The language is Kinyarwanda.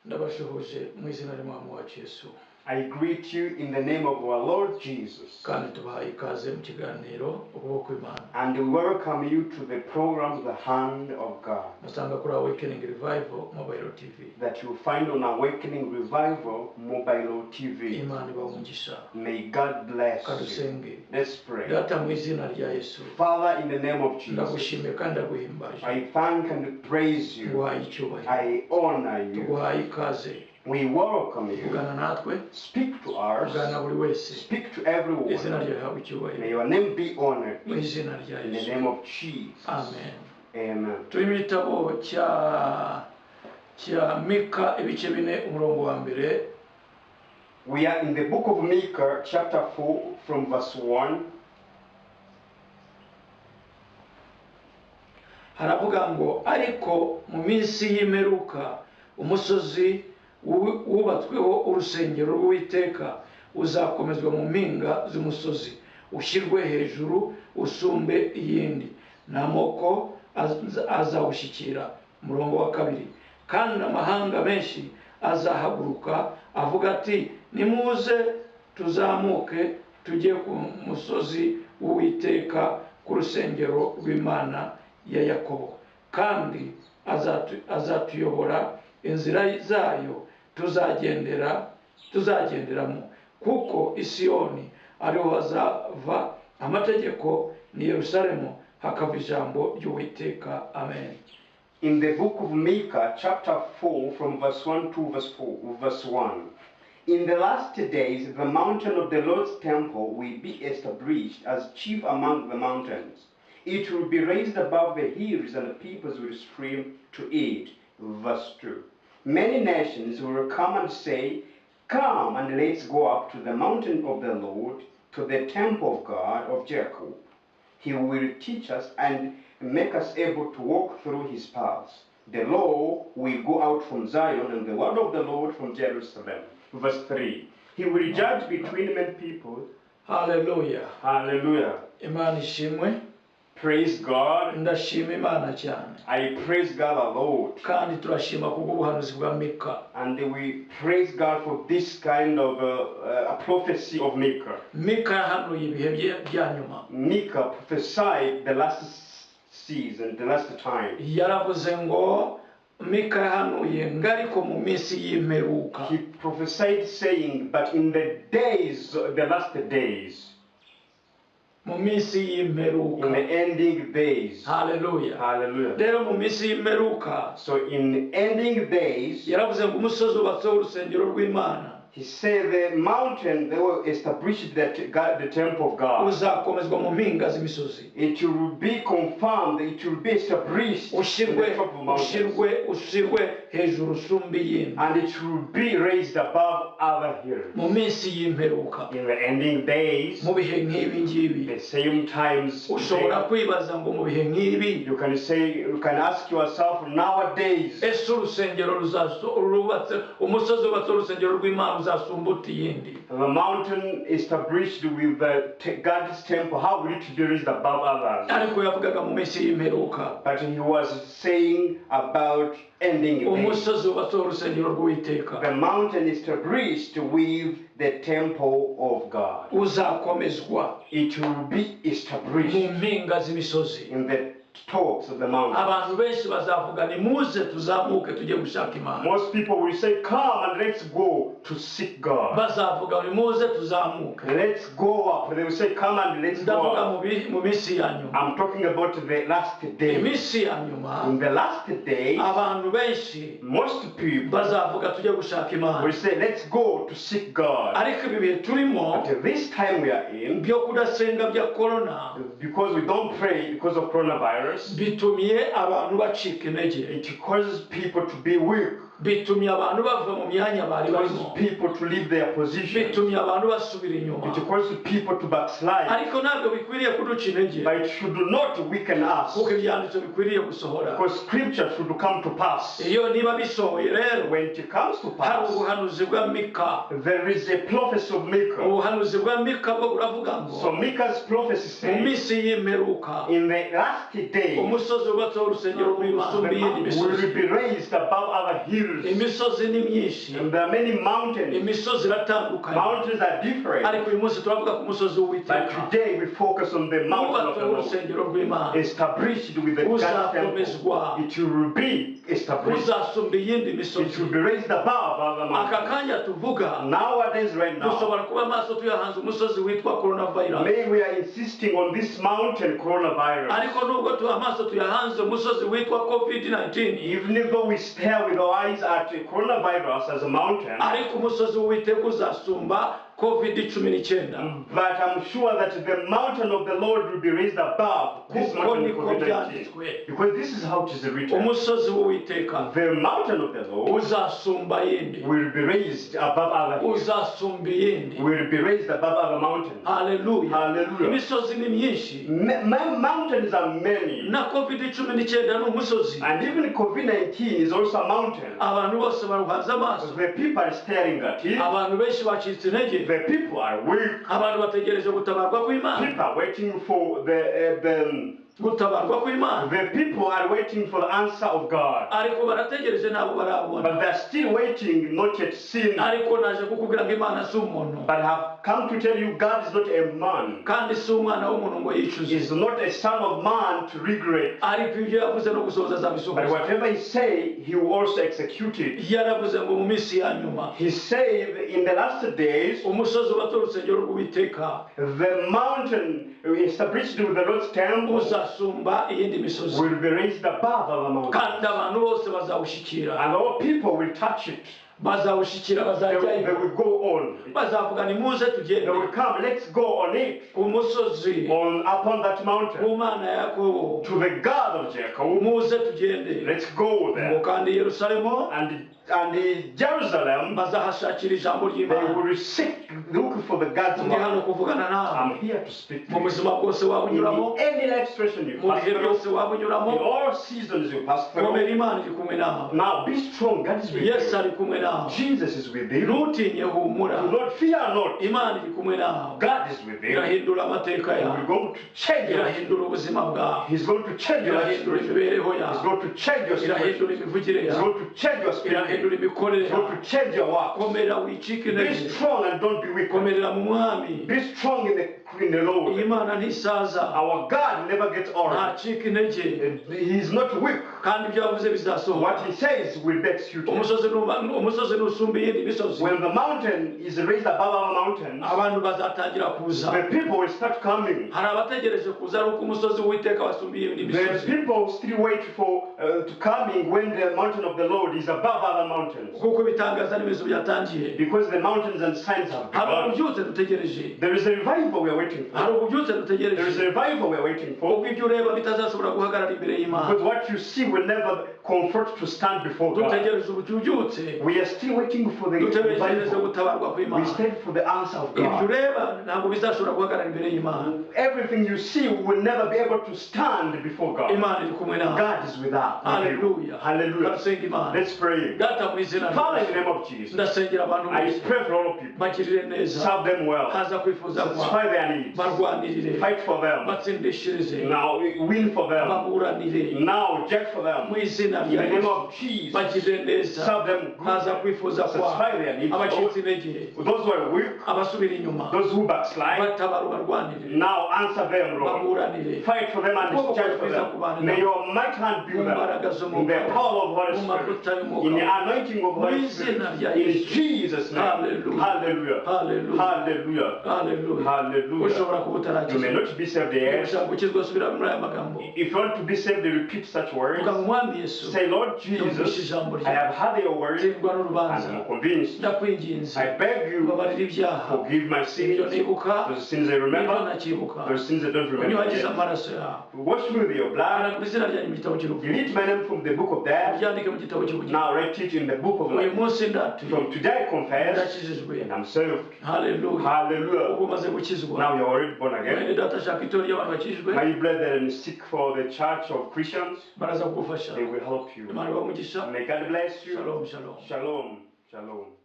ndabashuhuje mu izina ry'Umwami wacu Yesu. I greet you in the name of our Lord Jesus. kandi tubahaye ikaze mu kiganiro ukuboko kw'Imana. And we welcome you to the program The Hand of God musanga kuri Awakening Revival Mobile TV that you find on Awakening Revival Mobile TV. Imana ibahungisha. May God bless you. kadusenge. Let's pray. Data mu izina rya Yesu, Father, in the name of Jesus, ndagushimiye kandi ndaguhimbaje. I thank and praise you. tuguhaye icyubahiro, I honor you. tuguhaye ikaze. We welcome you. ugana natwe, Speak to us. ugana buri wese. Speak to everyone. izina ryawe hawe May icyubahiro your name be honored. mu izina rya In the Yesu. name of Jesus. Amen. Amen. turi mu gitabo cya Mika ibice 4 umurongo wa mbere. We are in the book of Micah, chapter 4, from verse 1. haravuga ngo ariko mu minsi y'imperuka umusozi wubatsweho urusengero rw'Uwiteka uzakomezwa mu mpinga z'umusozi, ushyirwe hejuru usumbe iyindi, n'amoko azawushyikira. Umurongo wa 2, kandi amahanga menshi azahaguruka avuga ati nimuze tuzamuke tujye ku musozi w'Uwiteka, ku rusengero rw'Imana ya Yakobo, kandi azatuyobora inzira zayo tuzagenderamo, kuko Isiyoni ariho hazava amategeko, ni Yerusalemu hakava ijambo ry'Uwiteka. Amen. In the book of Micah, chapter 4, from verse 1 to verse 1. In the last days, the mountain of the Lord's temple will be established as chief among the mountains. It will be raised above the hills, and the peoples will stream to it. Verse 2. Many nations will come and say, come and let's go up to the mountain of the Lord, to the temple of God of Jacob. He will teach us and make us able to walk through his paths. The law will go out from Zion, and the word of the Lord from Jerusalem. Verse 3. He will judge between many people. Hallelujah. Hallelujah. Imana ishimwe. Praise God. ndashima Imana cyane. I praise God a lot. kandi turashima kubw'ubuhanuzi bwa Mika. And we praise God for this kind of a prophecy of Micah. Mika yahanuye ibihe bya nyuma. Micah prophesied the last season, the last time. yaravuze ngo Mika yahanuye ngariko mu minsi y'imperuka. He prophesied saying, but in the days, the last days, mu minsi y'imperuka, in the ending days. Hallelujah. Hallelujah. rero mu minsi y'imperuka, So in ending days, yaravuze ngo umusozi ubatseho urusengero rw'Imana he said the mountain, they will establish that God, the temple of God. uzakomezwa mu mpinga z'imisozi, It will be confirmed, it will be established on the top of mountains. ushyirwe hejuru usumba iyindi. And it will be raised above other hills. mu minsi y'imperuka, In the ending days, mu bihe nk'ibi ngibi, the same times, ushobora kwibaza ngo mu bihe nk'ibi you can ask yourself nowadays, ese urusengero rubatse, umusozi ubatse urusengero rw'Imana uzasumba uti iyindi? the mountain established with God's temple, how will it be raised above others? ariko yavugaga mu minsi y'imperuka, But he was saying about ending days. umusozi ubatse urusengero rw'Uwiteka The mountain established with the temple of God. uzakomezwa It will be mu established mpinga z'imisozi. in the tops of the mountain. abantu benshi bazavuga ni muze tuzamuke tujye gushaka Imana. Most people will say, come and let's go to seek God. bazavuga ni muze tuzamuke. Let's go up. They will say, come and let's go ndavuga up. mu minsi ya nyuma. I'm talking about the last day. iminsi ya nyuma, In the last day, abantu benshi most people bazavuga tujye gushaka Imana. will say, let's go to seek God. ariko ibi bihe turimo But this time we are in, byo kudasenga bya corona because we don't pray because of coronavirus, bitumye abantu bacika intege, it causes people to be weak. bitumye abantu bava mu myanya bari It causes barimo, people to leave their position. bitumye abantu basubira inyuma It causes people to backslide. ariko ntabwo bikwiriye kuduca intege But it should not weaken us. kuko ibyanditso bikwiriye gusohora Because scripture should come to pass. iyo niba bisohoye rero When it comes to hari pass, ubuhanuzi bwa mika there is a prophecy of Micah. ubuhanuzi bwa mika bwo buravuga So ngo Micah's prophecy mu says, minsi y'imperuka in the last day, umusozi wubatseho urusengero the rw'ibisumba iyindi mountain misozi will be raised above other hills. imisozi ni myinshi And there are many mountains. imisozi iratandukanye Mountains are different. ariko uyu munsi turavuga ku musozi But w'uwiteka today we focus on the mountain of the wubatseho Lord. urusengero rw'imana Established with the God's uzakomezwa temple. It will be established. uzasumba iyindi It misozi will be raised above other aka mountains. kanya tuvuga Nowadays, right now, dushobora kuba amaso tuyahanze umusozi witwa coronavirus maybe we are insisting on this mountain coronavirus. ariko nubwo amaso tuyahanze umusozi witwa covid-19 Even though we stare with our eyes at coronavirus as a mountain, ariko umusozi w'uwiteka uzasumba covid-19 but I'm sure that the mountain of the Lord will be raised above this kuko mountain of niko COVID-19. byanditswe Because this is how it is written. umusozi w'uwiteka The mountain of the Lord uzasumba yindi will be raised above other hills. uzasumba iyindi Will be raised above other mountains. haleluya Hallelujah. imisozi ni myinshi Mountains are many. na covid-19 ni umusozi And even COVID-19 is also a mountain. abantu bose baruhanze amaso The people are staring at it. abantu benshi bacitse intege The people are weak. abantu bategereje gutabarwa kw'imana People are waiting for gutabarwa kw'imana the people are waiting for the answer of God. ariko barategereje ntabwo barabona But they're still waiting, not yet seen. ariko naje kukubwira ngo imana si umuntu But I have come to tell you, God is not a man. kandi si umwana w'umuntu ngo yicuze He is not a son of man to regret. ariko ibyo yavuze no gusohoza But azabisohoza whatever he say, he will also execute it. yaravuze ngo mu minsi ya nyuma He said in the last days, umusozi ubatse urusengero rw'uwiteka the mountain established with the Lord's temple uzasumba iyindi misozi will be raised above other mountains. kandi abantu bose bazawushyikira And all people will touch it. bazawushyikira They bazajyayo will go on. bazavuga ni muze They tugende will come, let's go on it, umusozi upon that mountain, ku mana ya yakobo to the God of Jacob. muze tugende Let's go ngo there. kandi i yerusalemu And in Jerusalem, bazahashakira ijambo they ry'imana will look for the God's ndi hano word. kuvugana nawe I'm here to speak to mu you. buzima bwose waba unyuramo In any life situation you mu pass bihe through, byose waba in unyuramo all seasons you pass komera through, imana iri kumwe nawe now be strong. God is with yesu you. ari kumwe nawe Jesus is with you. ntutinye humura Do not fear not. imana iri kumwe nawe God is with you. irahindura amateka He yawe will go to change your life. irahindura ubuzima bwawe He's going to change your life. irahindura He's imibereho yawe going to change your irahindura situation. imivugire He's yawe going to change your spirit. irahindura imikorere He's going yawe to change your work. komera wicike Be intege strong and don't be weak. komerera mu mwami Be strong in the Lord. iyi mana ntisaza Our God never gets old. ntacika intege He is not weak. kandi ibyo yavuze bizasohora What he says will be executed. umusozi nusumba iyindi misozi When the mountain is raised above our mountains, abantu bazatangira kuza the people will start coming. hari abategereje kuza ari uko umusozi w'uwiteka wasumba iyindi The misozi people still wait for to coming when the mountain of the Lord is above other mountains. kuko ibitangaza n'ibimenyetso byatangiye Because the mountains and signs have hari begun. ububyutse dutegereje There is a revival we are waiting hari for. ububyutse There is dutegereje a revival we are waiting for. ubwo ibyo ureba bitazashobora guhagarara imbere y'imana Because what you see will never comfort to stand before God. dutegereje ububyutse We are still waiting for the dutegereje revival. gutabarwa We kw'imana stand for the answer of ibyo God. ureba ntabwo bizashobora guhagarara imbere y'imana Everything you see will never be able to stand before God. imana iri kumwe nawe God is with us. haleluya Hallelujah. turasenga imana Let's pray. data mu izina Father, in the ryawe name of Jesus, ndasengera abantu I bose pray for all people. bagirire neza Serve them well. haza kwifuza kwa Satisfy their needs. barwanirire Fight for them. batsindishirize Now win for them. baburanire Now judge for them. mu izina In rya the name yesu of Jesus, bagirire neza serve them haza good. kwifuza kwa Satisfy their needs. abacitse intege Those who are weak, abasubira inyuma those who backslide, batabara ubarwanirire now answer them, Lord. baburanire Fight for them and judge for them. May your might hand be with them. In the power of Holy mu mavuta Spirit. In the y'umwuka anointing of Holy Spirit. In Jesus' name. Hallelujah. Hallelujah. Hallelujah. Hallelujah. haleluya Hallelujah. ushobora kuba You may utarakizwa not be saved niba yet. ushaka gukizwa subira muri aya magambo If you want to be saved, repeat such words. vuga ngo mwami yesu Say, Lord yumvishe Jesus, ijambo I ryawe have heard your word tsindwa and n'urubanza I'm convinced. ndakwinginze I beg you, ubabarira ibyaha forgive my ibyo sins, nibuka those sins I n'ibyo remember, ntakibuka those sins I don't remember unyuhagize yet. amaraso yawe Wash me with your blood. aranga izina ryanjye mu gitabo cy'urupfu Delete my name from the book of death. ubyandike mu gitabo cy'ubugingo Now write it in the book of uyu life. munsi ndatuye From today I confess ndakijijwe and I'm saved. haleluya Hallelujah. ubu umaze gukizwa Now you're already born mwene again. data ashaka itorero ry'abantu bakijijwe My brethren, seek for the church of Christians. baraza kugufasha They will help you. imana ibahe umugisha May God bless you. shalom shalom Shalom. Shalom.